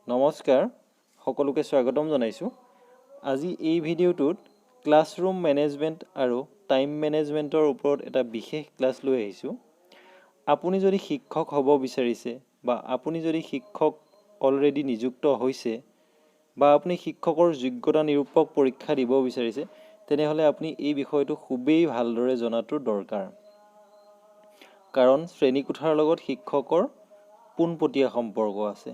নমস্কাৰ সকলোকে স্বাগতম জনাইছোঁ। আজি এই ভিডিঅ'টোত ক্লাছৰুম মেনেজমেণ্ট আৰু টাইম মেনেজমেণ্টৰ ওপৰত এটা বিশেষ ক্লাছ লৈ আহিছোঁ। আপুনি যদি শিক্ষক হ'ব বিচাৰিছে বা আপুনি যদি শিক্ষক অলৰেডি নিযুক্ত হৈছে বা আপুনি শিক্ষকৰ যোগ্যতা নিৰূপক পৰীক্ষা দিব বিচাৰিছে, তেনেহ'লে আপুনি এই বিষয়টো খুবেই ভালদৰে জনাটো দৰকাৰ। কাৰণ শ্ৰেণীকোঠাৰ লগত শিক্ষকৰ পোনপটীয়া সম্পৰ্ক আছে।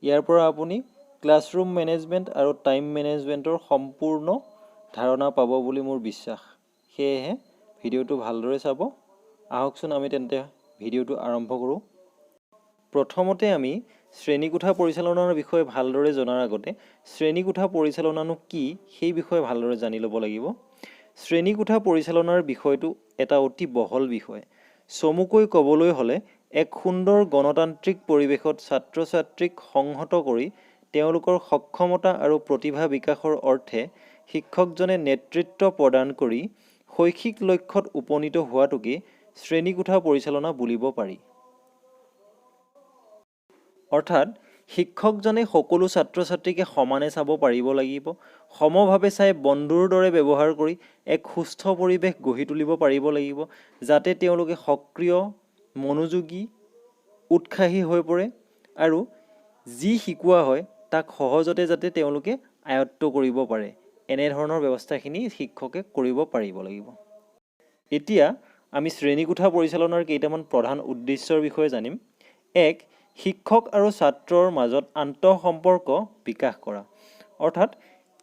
ইয়াৰ পৰা আপুনি ক্লাছৰুম মেনেজমেণ্ট আৰু টাইম মেনেজমেণ্টৰ সম্পূৰ্ণ ধাৰণা পাব বুলি মোৰ বিশ্বাস। সেয়েহে ভিডিঅ'টো ভালদৰে চাব। আহকচোন আমি তেন্তে ভিডিঅ'টো আৰম্ভ কৰোঁ। প্ৰথমতে আমি শ্ৰেণীকোঠা পৰিচালনাৰ বিষয়ে ভালদৰে জনাৰ আগতে শ্ৰেণীকোঠা পৰিচালনানো কি সেই বিষয়ে ভালদৰে জানি ল'ব লাগিব। শ্ৰেণীকোঠা পৰিচালনাৰ বিষয়টো এটা অতি বহল বিষয়। চমুকৈ ক'বলৈ হ'লে এক সুন্দৰ গণতান্ত্ৰিক পৰিৱেশত ছাত্ৰ ছাত্ৰীক সংহত কৰি তেওঁলোকৰ সক্ষমতা আৰু প্ৰতিভা বিকাশৰ অৰ্থে শিক্ষকজনে নেতৃত্ব প্ৰদান কৰি শৈক্ষিক লক্ষ্যত উপনীত হোৱাটোকে শ্ৰেণীকোঠা পৰিচালনা বুলিব পাৰি। অৰ্থাৎ শিক্ষকজনে সকলো ছাত্ৰ ছাত্ৰীকে সমানে চাব পাৰিব লাগিব, সমভাৱে চাই বন্ধুৰ দৰে ব্যৱহাৰ কৰি এক সুস্থ পৰিৱেশ গঢ়ি তুলিব পাৰিব লাগিব, যাতে তেওঁলোকে সক্ৰিয়, মনোযোগী, উৎসাহী হৈ পৰে আৰু যি শিকোৱা হয় তাক সহজতে যাতে তেওঁলোকে আয়ত্ব কৰিব পাৰে, এনেধৰণৰ ব্যৱস্থাখিনি শিক্ষকে কৰিব পাৰিব লাগিব। এতিয়া আমি শ্ৰেণীকোঠা পৰিচালনাৰ কেইটামান প্ৰধান উদ্দেশ্যৰ বিষয়ে জানিম। ১. শিক্ষক আৰু ছাত্ৰৰ মাজত আন্তঃসম্পৰ্ক বিকাশ কৰা। অৰ্থাৎ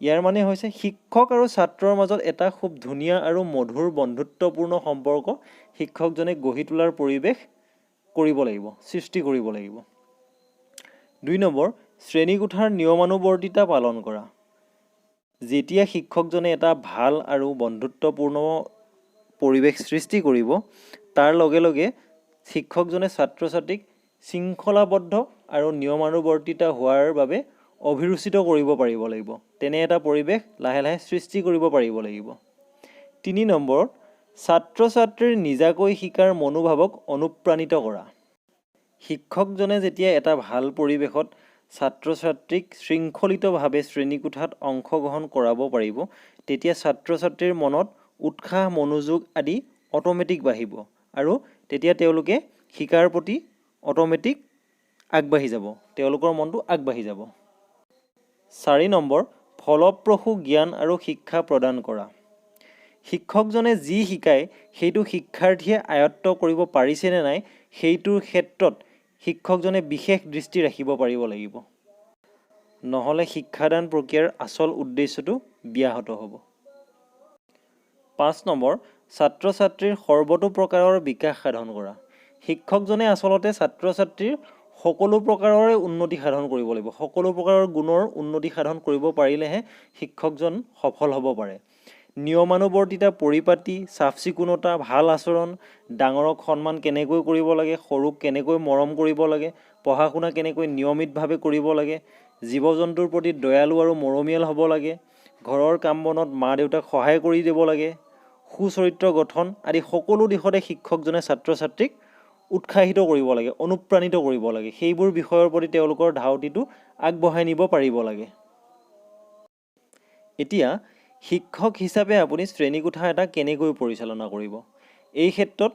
ইয়াৰ মানে হৈছে শিক্ষক আৰু ছাত্ৰৰ মাজত এটা খুব ধুনীয়া আৰু মধুৰ বন্ধুত্বপূৰ্ণ সম্পৰ্ক শিক্ষকজনে গঢ়ি তোলাৰ পৰিৱেশ কৰিব লাগিব, সৃষ্টি কৰিব লাগিব। ২ নম্বৰ, শ্ৰেণীকোঠাৰ নিয়মানুৱৰ্তিতা পালন কৰা। যেতিয়া শিক্ষকজনে এটা ভাল আৰু বন্ধুত্বপূৰ্ণ পৰিৱেশ সৃষ্টি কৰিব, তাৰ লগে লগে শিক্ষকজনে ছাত্ৰ ছাত্ৰীক শৃংখলাবদ্ধ আৰু নিয়মানুৱৰ্তিতা হোৱাৰ বাবে অভিৰুচিত কৰিব পাৰিব লাগিব। তেনে এটা পৰিৱেশ লাহে লাহে সৃষ্টি কৰিব পাৰিব লাগিব। ৩ নম্বৰ, ছাত্ৰ ছাত্ৰীৰ নিজাকৈ শিকাৰ মনোভাৱক অনুপ্ৰাণিত কৰা। শিক্ষকজনে যেতিয়া এটা ভাল পৰিৱেশত ছাত্ৰ ছাত্ৰীক শৃংখলিতভাৱে শ্ৰেণীকোঠাত অংশগ্ৰহণ কৰাব পাৰিব, তেতিয়া ছাত্ৰ ছাত্ৰীৰ মনত উৎসাহ, মনোযোগ আদি অট'মেটিক বাঢ়িব আৰু তেতিয়া তেওঁলোকে শিকাৰ প্ৰতি অট'মেটিক আগবাঢ়ি যাব, তেওঁলোকৰ মনটো আগবাঢ়ি যাব। ৪ নম্বৰ, ফলপ্ৰসূ জ্ঞান আৰু শিক্ষা প্ৰদান কৰা। শিক্ষকজনে যি শিকায় সেইটো শিক্ষাৰ্থীয়ে আয়ত্ব কৰিব পাৰিছে নে নাই, সেইটোৰ ক্ষেত্ৰত শিক্ষকজনে বিশেষ দৃষ্টি ৰাখিব পাৰিব লাগিব। নহ'লে শিক্ষাদান প্ৰক্ৰিয়াৰ আচল উদ্দেশ্যটো ব্যাহত হ'ব। ৫ নম্বৰ, ছাত্ৰ ছাত্ৰীৰ সৰ্বতো প্ৰকাৰৰ বিকাশ সাধন কৰা। শিক্ষকজনে আচলতে ছাত্ৰ ছাত্ৰীৰ সকলো প্ৰকাৰৰে উন্নতি সাধন কৰিব লাগিব। সকলো প্ৰকাৰৰ গুণৰ উন্নতি সাধন কৰিব পাৰিলেহে শিক্ষকজন সফল হ'ব পাৰে। নিয়মানুৱৰ্তিতা, পৰিপাটি, চাফ চিকুণতা, ভাল আচৰণ, ডাঙৰক সন্মান কেনেকৈ কৰিব লাগে, সৰুক কেনেকৈ মৰম কৰিব লাগে, পঢ়া শুনা কেনেকৈ নিয়মিতভাৱে কৰিব লাগে, জীৱ জন্তুৰ প্ৰতি দয়ালু আৰু মৰমীয়াল হ'ব লাগে, ঘৰৰ কাম বনত মা দেউতাক সহায় কৰি দিব লাগে, সুচৰিত্ৰ গঠন আদি সকলো দিশতে শিক্ষকজনে ছাত্ৰ ছাত্ৰীক উৎসাহিত কৰিব লাগে, অনুপ্ৰাণিত কৰিব লাগে। সেইবোৰ বিষয়ৰ প্ৰতি তেওঁলোকৰ ধাউতিটো আগবঢ়াই নিব পাৰিব লাগে। এতিয়া শিক্ষক হিচাপে আপুনি শ্ৰেণীকোঠা এটা কেনেকৈ পৰিচালনা কৰিব? এই ক্ষেত্ৰত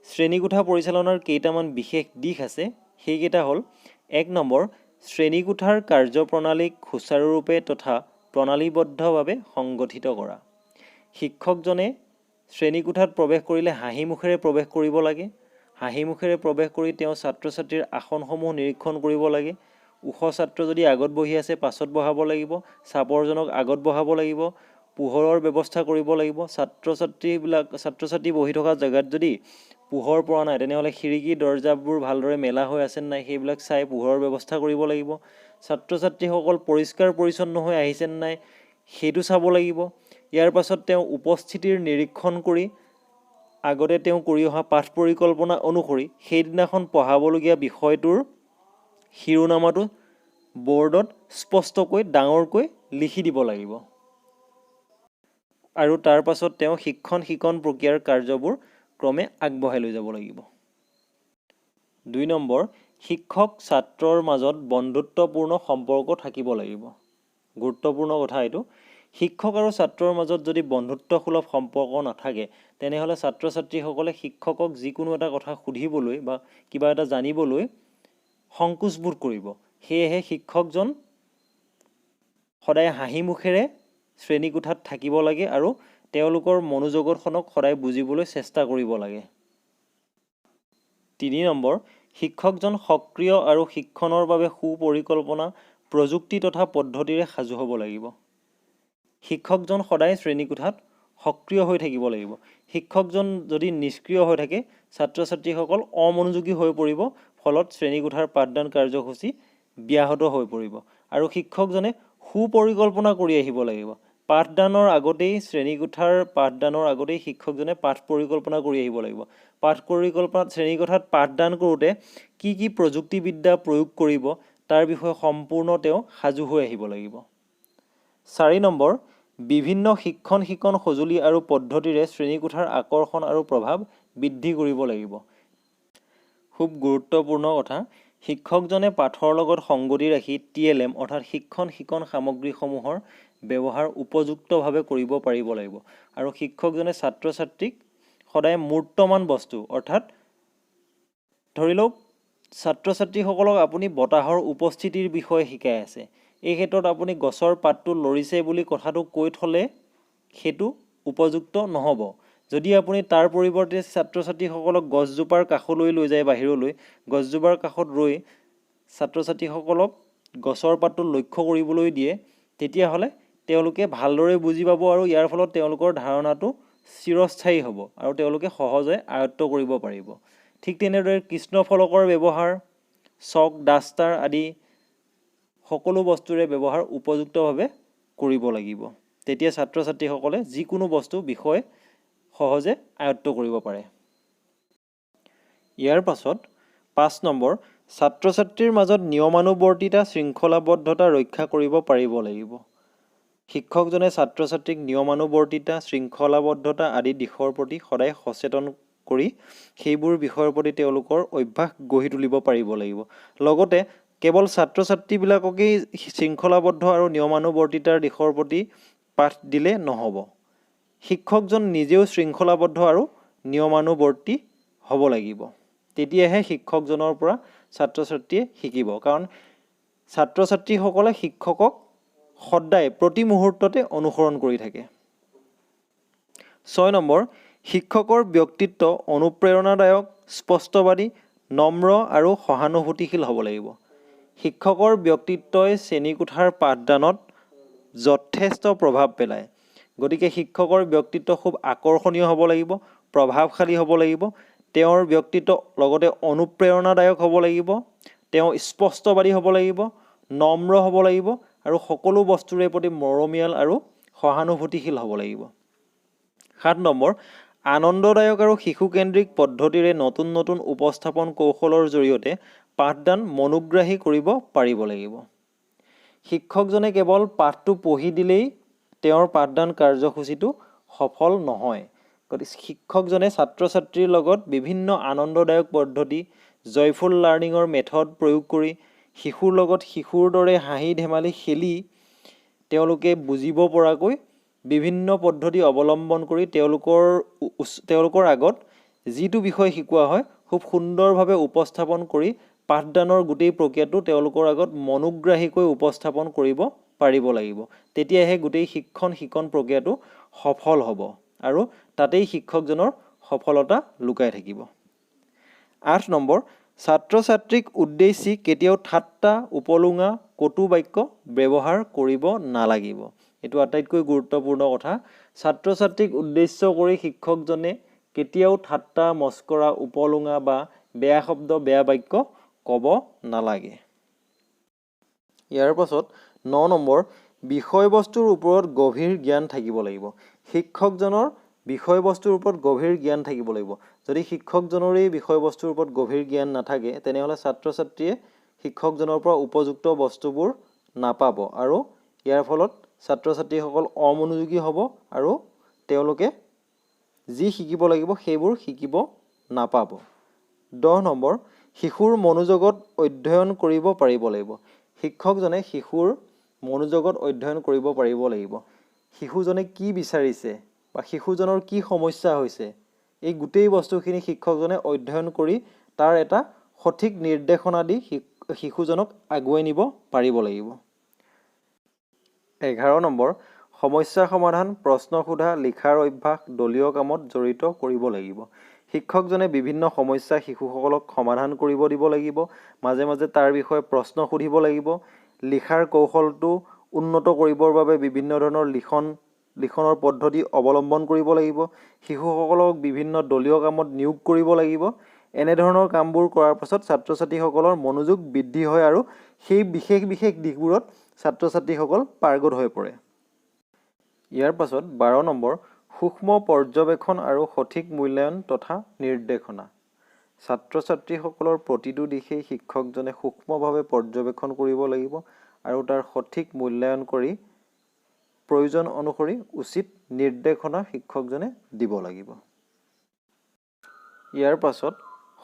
শ্ৰেণীকোঠা পৰিচালনাৰ কেইটামান বিশেষ দিশ আছে। সেইকেইটা হ'ল: ১ নম্বৰ, শ্ৰেণীকোঠাৰ কাৰ্যপ্ৰণালীক সুচাৰুৰূপে তথা প্ৰণালীবদ্ধভাৱে সংগঠিত কৰা। শিক্ষকজনে শ্ৰেণীকোঠাত প্ৰৱেশ কৰিলে হাঁহি মুখেৰে প্ৰৱেশ কৰিব লাগে। হাঁহি মুখেৰে প্ৰৱেশ কৰি তেওঁ ছাত্ৰ ছাত্ৰীৰ আসনসমূহ নিৰীক্ষণ কৰিব লাগে। ওখ ছাত্ৰ যদি আগত বহি আছে পাছত বহাব লাগিব, চাপৰজনক আগত বহাব লাগিব, পোহৰৰ ব্যৱস্থা কৰিব লাগিব। ছাত্ৰ ছাত্ৰী বহি থকা জেগাত যদি পোহৰ পৰা নাই, তেনেহ'লে খিৰিকী দৰ্জাবোৰ ভালদৰে মেলা হৈ আছে নাই সেইবিলাক চাই পোহৰৰ ব্যৱস্থা কৰিব লাগিব। ছাত্ৰ ছাত্ৰীসকল পৰিষ্কাৰ পৰিচ্ছন্ন হৈ আহিছে নাই সেইটো চাব লাগিব। ইয়াৰ পাছত তেওঁ উপস্থিতিৰ নিৰীক্ষণ কৰি আগতে তেওঁ কৰি অহা পাঠ পৰিকল্পনা অনুসৰি সেইদিনাখন পঢ়াবলগীয়া বিষয়টোৰ শিৰোনামাটো বৰ্ডত স্পষ্টকৈ ডাঙৰকৈ লিখি দিব লাগিব। আৰু তাৰ পাছত তেওঁ শিক্ষণ প্ৰক্ৰিয়াৰ কাৰ্যবোৰ ক্ৰমে আগবঢ়াই লৈ যাব লাগিব। ২ নম্বৰ, শিক্ষক ছাত্ৰৰ মাজত বন্ধুত্বপূৰ্ণ সম্পৰ্ক থাকিব লাগিব। গুৰুত্বপূৰ্ণ কথা এইটো। শিক্ষক আৰু ছাত্ৰৰ মাজত যদি বন্ধুত্বসুলভ সম্পৰ্ক নাথাকে তেনেহ'লে ছাত্ৰ ছাত্ৰীসকলে শিক্ষকক যিকোনো এটা কথা সুধিবলৈ বা কিবা এটা জানিবলৈ সংকোচবোধ কৰিব। সেয়েহে শিক্ষকজন সদায় হাঁহি মুখেৰে শ্ৰেণীকোঠাত থাকিব লাগে আৰু তেওঁলোকৰ মনোজগতখনক সদায় বুজিবলৈ চেষ্টা কৰিব লাগে। 3 নম্বৰ, শিক্ষকজন সক্ৰিয় আৰু শিক্ষণৰ বাবে সুপৰিকল্পনা, প্ৰযুক্তি তথা পদ্ধতিৰে সাজু হ'ব লাগিব। শিক্ষকজন সদায় শ্ৰেণীকোঠাত সক্ৰিয় হৈ থাকিব লাগিব। শিক্ষকজন যদি নিষ্ক্ৰিয় হৈ থাকে ছাত্ৰ ছাত্ৰীসকল অমনোযোগী হৈ পৰিব, ফলত শ্ৰেণীকোঠাৰ পাঠদান কাৰ্যসূচী ব্যাহত হৈ পৰিব। আৰু শিক্ষকজনে সুপৰিকল্পনা কৰি আহিব লাগিব। পাঠদানৰ আগতেই শ্ৰেণীকোঠাৰ পাঠদানৰ আগতেই শিক্ষকজনে পাঠ পৰিকল্পনা কৰি আহিব লাগিব। পাঠ পৰিকল্পনাত শ্ৰেণীকোঠাত পাঠদান কৰোঁতে কি কি প্ৰযুক্তিবিদ্যা প্ৰয়োগ কৰিব তাৰ বিষয়ে সম্পূৰ্ণ তেওঁ সাজু হৈ আহিব লাগিব। 4 নম্বৰ, বিভিন্ন শিক্ষণ সঁজুলি আৰু পদ্ধতিৰে শ্ৰেণীকোঠাৰ আকৰ্ষণ আৰু প্ৰভাৱ বৃদ্ধি কৰিব লাগিব। খুব গুৰুত্বপূৰ্ণ কথা। শিক্ষকজনে পাঠৰ লগত সংগতি ৰাখি TLM অৰ্থাৎ শিক্ষণ সামগ্ৰীসমূহৰ ব্যৱহাৰ উপযুক্তভাৱে কৰিব পাৰিব লাগিব। আৰু শিক্ষকজনে ছাত্ৰ ছাত্ৰীক সদায় মূৰ্তমান বস্তু অৰ্থাৎ ধৰি লওক ছাত্ৰ ছাত্ৰীসকলক আপুনি বতাহৰ উপস্থিতিৰ বিষয়ে শিকাই আছে। এই ক্ষেত্ৰত আপুনি গছৰ পাতটো লৰিছে বুলি কথাটো কৈ থ'লে সেইটো উপযুক্ত নহ'ব। যদি আপুনি তাৰ পৰিৱৰ্তে ছাত্ৰ ছাত্ৰীসকলক গছজোপাৰ কাষলৈ লৈ যায়, বাহিৰলৈ গছজোপাৰ কাষত ৰৈ ছাত্ৰ ছাত্ৰীসকলক গছৰ পাতটো লক্ষ্য কৰিবলৈ দিয়ে, তেতিয়াহ'লে তেওঁলোকে ভালদৰে বুজি পাব আৰু ইয়াৰ ফলত তেওঁলোকৰ ধাৰণাটো চিৰস্থায়ী হ'ব আৰু তেওঁলোকে সহজে আয়ত্ব কৰিব পাৰিব। ঠিক তেনেদৰে কৃষ্ণফলকৰ ব্যৱহাৰ, চক, ডাষ্টাৰ আদি সকলো বস্তুৰে ব্যৱহাৰ উপযুক্তভাৱে কৰিব লাগিব। তেতিয়া ছাত্ৰ ছাত্ৰীসকলে যিকোনো বিষয় সহজে আয়ত্ব কৰিব পাৰে। ইয়াৰ পাছত 5 নম্বৰ, ছাত্ৰ ছাত্ৰীৰ মাজত নিয়মানুৱৰ্তিতা, শৃংখলাবদ্ধতা ৰক্ষা কৰিব পাৰিব লাগিব। শিক্ষকজনে ছাত্ৰ ছাত্ৰীক নিয়মানুৱৰ্তিতা, শৃংখলাবদ্ধতা আদি দিশৰ প্ৰতি সদায় সচেতন কৰি সেইবোৰ বিষয়ৰ প্ৰতি তেওঁলোকৰ অভ্যাস গঢ়ি তুলিব পাৰিব লাগিব। লগতে কেৱল ছাত্ৰ ছাত্ৰীবিলাককেই শৃংখলাবদ্ধ আৰু নিয়মানুৱৰ্তিতাৰ দিশৰ প্ৰতি পাঠ দিলে নহ'ব। শিক্ষকজন নিজেও শৃংখলাবদ্ধ আৰু নিয়মানুৱৰ্তী হ'ব লাগিব। তেতিয়াহে শিক্ষকজনৰ পৰা ছাত্ৰ ছাত্ৰীয়ে শিকিব। কাৰণ ছাত্ৰ ছাত্ৰীসকলে শিক্ষকক সদায় প্ৰতি মুহূৰ্ততে অনুসৰণ কৰি থাকে। 6 নম্বৰ, শিক্ষকৰ ব্যক্তিত্ব অনুপ্ৰেৰণাদায়ক, স্পষ্টবাদী, নম্ৰ আৰু সহানুভূতিশীল হ'ব লাগিব। শিক্ষকৰ ব্যক্তিত্বই শ্ৰেণীকোঠাৰ পাঠদানত যথেষ্ট প্ৰভাৱ পেলায়। গতিকে শিক্ষকৰ ব্যক্তিত্ব খুব আকৰ্ষণীয় হ'ব লাগিব, প্ৰভাৱশালী হ'ব লাগিব। তেওঁৰ ব্যক্তিত্ব লগতে অনুপ্ৰেৰণাদায়ক হ'ব লাগিব, তেওঁ স্পষ্টবাদী হ'ব লাগিব, নম্ৰ হ'ব লাগিব আৰু সকলো বস্তুৰে প্ৰতি মৰমীয়াল আৰু সহানুভূতিশীল হ'ব লাগিব। 7 নম্বৰ, আনন্দদায়ক আৰু শিশুকেন্দ্ৰিক পদ্ধতিৰে নতুন নতুন উপস্থাপন কৌশলৰ জৰিয়তে পাঠদান মনোগ্ৰাহী কৰিব পাৰিব লাগিব। শিক্ষকজনে কেৱল পাঠটো পঢ়ি দিলেই তেওঁৰ পাঠদান কাৰ্যসূচীটো সফল নহয়। গতিকে শিক্ষকজনে ছাত্ৰ ছাত্ৰীৰ লগত বিভিন্ন আনন্দদায়ক পদ্ধতি, জয়ফুল লাৰ্ণিঙৰ মেথড প্ৰয়োগ কৰি শিশুৰ লগত শিশুৰ দৰে হাঁহি ধেমালি খেলি তেওঁলোকে বুজিব পৰাকৈ বিভিন্ন পদ্ধতি অৱলম্বন কৰি তেওঁলোকৰ আগত যিটো বিষয় শিকোৱা হয় খুব সুন্দৰভাৱে উপস্থাপন কৰি পাঠদানৰ গোটেই প্ৰক্ৰিয়াটো তেওঁলোকৰ আগত মনোগ্ৰাহীকৈ উপস্থাপন কৰিব পাৰিব লাগিব। তেতিয়াহে গোটেই শিক্ষণ প্ৰক্ৰিয়াটো সফল হ'ব আৰু তাতেই শিক্ষকজনৰ সফলতা লুকাই থাকিব। 8 নম্বৰ, ছাত্ৰ ছাত্ৰীক উদ্দেশ্যি কেতিয়াও ঠাট্টা, উপলুঙা, কটু বাক্য ব্যৱহাৰ কৰিব নালাগিব। এইটো আটাইতকৈ গুৰুত্বপূৰ্ণ কথা। ছাত্ৰ ছাত্ৰীক উদ্দেশ্য কৰি শিক্ষকজনে কেতিয়াও ঠাট্টা, মস্কৰা, উপলুঙা বা বেয়া শব্দ, বেয়া বাক্য ক'ব নালাগে। ইয়াৰ পাছত 9 নম্বৰ, বিষয়বস্তুৰ ওপৰত গভীৰ জ্ঞান থাকিব লাগিব। শিক্ষকজনৰ বিষয়বস্তুৰ ওপৰত গভীৰ জ্ঞান থাকিব লাগিব। যদি শিক্ষকজনৰেই বিষয়বস্তুৰ ওপৰত গভীৰ জ্ঞান নাথাকে তেনেহ'লে ছাত্ৰ ছাত্ৰীয়ে শিক্ষকজনৰ পৰা উপযুক্ত বস্তুবোৰ নাপাব আৰু ইয়াৰ ফলত ছাত্ৰ ছাত্ৰীসকল অমনোযোগী হ'ব আৰু তেওঁলোকে যি শিকিব লাগিব সেইবোৰ শিকিব নাপাব। 10 নম্বৰ, শিশুৰ মনোযোগত অধ্যয়ন কৰিব পাৰিব লাগিব। শিক্ষকজনে শিশুৰ মনোযোগত অধ্যয়ন কৰিব পাৰিব লাগিব। শিশুজনে কি বিচাৰিছে বা শিশুজনৰ কি সমস্যা হৈছে, এই গোটেই বস্তুখিনি শিক্ষকজনে অধ্যয়ন কৰি তাৰ এটা সঠিক নিৰ্দেশনা দি শিশুজনক আগুৱাই নিব পাৰিব লাগিব। 11 নম্বৰ, সমস্যা সমাধান, প্ৰশ্ন সোধা, লিখাৰ অভ্যাস দলীয় কামত জড়িত কৰিব লাগিব। শিক্ষকজনে বিভিন্ন সমস্যা শিশুসকলক সমাধান কৰিব দিব লাগিব। মাজে মাজে তাৰ বিষয়ে প্ৰশ্ন সুধিব লাগিব। লিখাৰ কৌশলটো উন্নত কৰিবৰ বাবে বিভিন্ন ধৰণৰ লিখনৰ পদ্ধতি অৱলম্বন কৰিব লাগিব। শিশুসকলক বিভিন্ন দলীয় কামত নিয়োগ কৰিব লাগিব। এনেধৰণৰ কামবোৰ কৰাৰ পাছত ছাত্ৰ ছাত্ৰীসকলৰ মনোযোগ বৃদ্ধি হয় আৰু সেই বিশেষ বিশেষ দিশবোৰত ছাত্ৰ ছাত্ৰীসকল পাৰ্গত হৈ পৰে। ইয়াৰ পাছত 12 নম্বৰ, সূক্ষ্ম পৰ্যবেক্ষণ আৰু সঠিক মূল্যায়ন তথা নিৰ্দেশনা। ছাত্ৰ ছাত্ৰীসকলৰ প্ৰতিটো দিশেই শিক্ষকজনে সূক্ষ্মভাৱে পৰ্যবেক্ষণ কৰিব লাগিব আৰু তাৰ সঠিক মূল্যায়ন কৰি প্ৰয়োজন অনুসৰি উচিত নিৰ্দেশনা শিক্ষকজনে দিব লাগিব। ইয়াৰ পাছত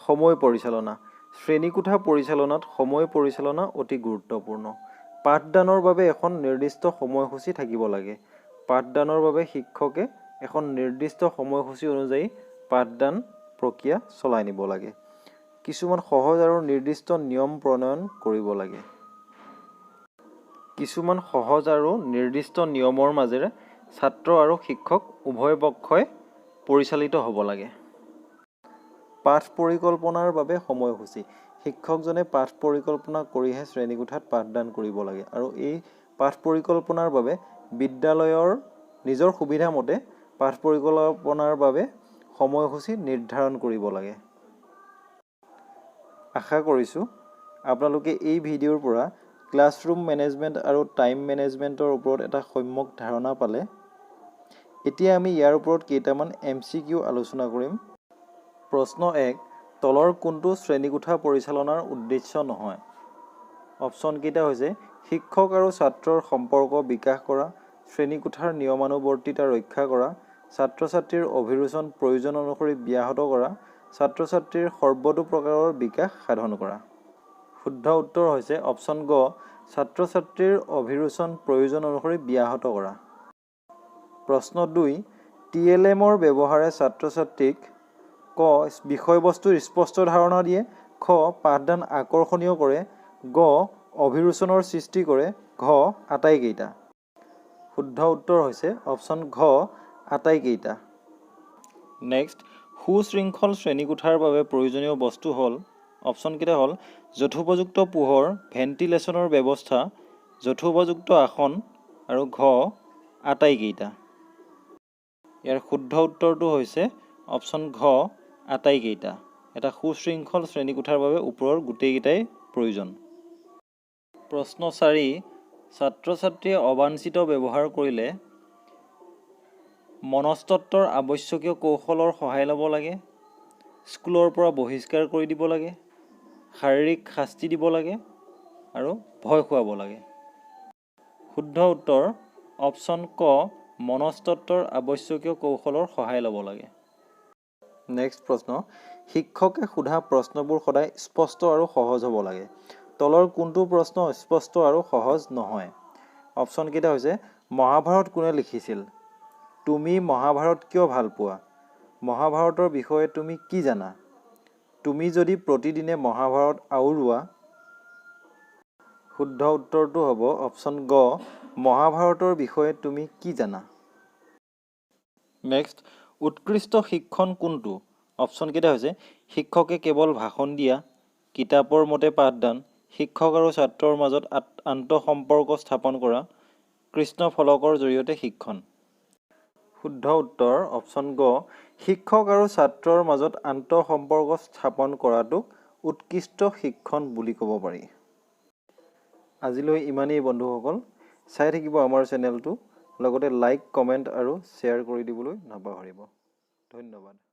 সময় পৰিচালনা। শ্ৰেণীকোঠা পৰিচালনাত সময় পৰিচালনা অতি গুৰুত্বপূৰ্ণ। পাঠদানৰ বাবে এখন নিৰ্দিষ্ট সময়সূচী থাকিব লাগে। পাঠদানৰ বাবে শিক্ষকে এখন নিৰ্দিষ্ট সময়সূচী অনুযায়ী পাঠদান প্ৰক্ৰিয়া চলাই নিব লাগে। কিছুমান সহজ আৰু নিৰ্দিষ্ট নিয়ম প্ৰণয়ন কৰিব লাগে। কিছুমান সহজ আৰু নিৰ্দিষ্ট নিয়মৰ মাজেৰে ছাত্ৰ আৰু শিক্ষক উভয় পক্ষই পৰিচালিত হ'ব লাগে। পাঠ পৰিকল্পনাৰ বাবে সময়সূচী। শিক্ষকজনে পাঠ পৰিকল্পনা কৰিহে শ্ৰেণীকোঠাত পাঠদান কৰিব লাগে আৰু এই পাঠ পৰিকল্পনাৰ বাবে বিদ্যালয়ৰ নিজৰ সুবিধা মতে পাঠ পৰিকল্পনাৰ বাবে সময়সূচী নিৰ্ধাৰণ কৰিব লাগে। আশা কৰিছোঁ আপোনালোকে এই ভিডিঅ'ৰ পৰা ক্লাছৰুম মেনেজমেণ্ট আৰু টাইম মেনেজমেণ্টৰ ওপৰত এটা সম্যক ধাৰণা পালে। এতিয়া আমি ইয়াৰ ওপৰত কেইটামান MCQ আলোচনা কৰিম। প্ৰশ্ন 1, তলৰ কোনটো শ্ৰেণীকোঠা পৰিচালনাৰ উদ্দেশ্য নহয়? অপশ্যনকেইটা হৈছে শিক্ষক আৰু ছাত্ৰৰ সম্পৰ্ক বিকাশ কৰা, শ্ৰেণীকোঠাৰ নিয়মানুৱৰ্তিতা ৰক্ষা কৰা, ছাত্ৰ ছাত্ৰীৰ অভিৰুচন প্ৰয়োজন অনুসৰি ব্যাহত কৰা, ছাত্ৰ ছাত্ৰীৰ সৰ্বতো প্ৰকাৰৰ বিকাশ সাধন কৰা। শুদ্ধ উত্তৰ হৈছে অপশ্যন গ, ছাত্ৰ ছাত্ৰীৰ অভিৰুচন প্ৰয়োজন অনুসৰি ব্যাহত কৰা। প্ৰশ্ন 2, TLM-ৰ ব্যৱহাৰে ছাত্ৰ ছাত্ৰীক ক বিষয়বস্তুৰ স্পষ্ট ধাৰণা দিয়ে, খ পাঠদান আকৰ্ষণীয় কৰে, গ অভিৰুচনৰ সৃষ্টি কৰে, ঘ আটাইকেইটা। শুদ্ধ উত্তৰ হৈছে অপশ্যন ঘ আটাইকেইটা। নেক্সট, সুশৃংখল শ্ৰেণীকোঠাৰ বাবে প্ৰয়োজনীয় বস্তু হ'ল, অপশ্যনকেইটা হ'ল যথোপযুক্ত পোহৰ, ভেণ্টিলেশ্যনৰ ব্যৱস্থা, যথোপযুক্ত আসন আৰু ঘ আটাইকেইটা। ইয়াৰ শুদ্ধ উত্তৰটো হৈছে অপশ্যন ঘ আটাইকেইটা। এটা সুশৃংখল শ্ৰেণীকোঠাৰ বাবে ওপৰৰ গোটেইকেইটাই প্ৰয়োজন। প্ৰশ্ন 4, ছাত্ৰ ছাত্ৰীয়ে অবাঞ্ছিত ব্যৱহাৰ কৰিলে মনস্তত্বৰ আৱশ্যকীয় কৌশলৰ সহায় ল'ব লাগে, স্কুলৰ পৰা বহিষ্কাৰ কৰি দিব লাগে, শাৰীৰিক শাস্তি দিব লাগে আৰু ভয় খুৱাব লাগে। শুদ্ধ উত্তৰ অপশ্যন ক মনস্তত্বৰ আৱশ্যকীয় কৌশলৰ সহায় ল'ব লাগে। নেক্সট প্ৰশ্ন, শিক্ষকে সোধা প্ৰশ্নবোৰ সদায় স্পষ্ট আৰু সহজ হ'ব লাগে। তলৰ কোনটো প্ৰশ্ন স্পষ্ট আৰু সহজ নহয়? অপশ্যনকেইটা হৈছে মহাভাৰত কোনে লিখিছিল? তুমি মহাভাৰত কিয় ভাল পোৱা? মহাভাৰতৰ বিষয়ে তুমি কি জানা? তুমি যদি প্ৰতিদিনে মহাভাৰত আওৰোৱা। শুদ্ধ উত্তৰটো হ'ব অপশ্যন গ মহাভাৰতৰ বিষয়ে তুমি কি জানা? নেক্সট, উৎকৃষ্ট শিক্ষণ কোনটো? অপশ্যনকেইটা হৈছে শিক্ষকে কেৱল ভাষণ দিয়া, কিতাপৰ মতে পাঠদান, শিক্ষক আৰু ছাত্ৰৰ মাজত আন্তঃসম্পৰ্ক স্থাপন কৰা, কৃষ্ণ ফলকৰ জৰিয়তে শিক্ষণ। শুদ্ধ উত্তৰ অপশ্যন গ শিক্ষক আৰু ছাত্ৰৰ মাজত আন্তঃসম্পৰ্ক স্থাপন কৰাটোক উৎকৃষ্ট শিক্ষণ বুলি ক'ব পাৰি। আজিলৈ ইমানেই বন্ধুসকল। চাই থাকিব আমাৰ চেনেলটো, লগতে লাইক, কমেণ্ট আৰু শ্বেয়াৰ কৰি দিবলৈ নাপাহৰিব। ধন্যবাদ।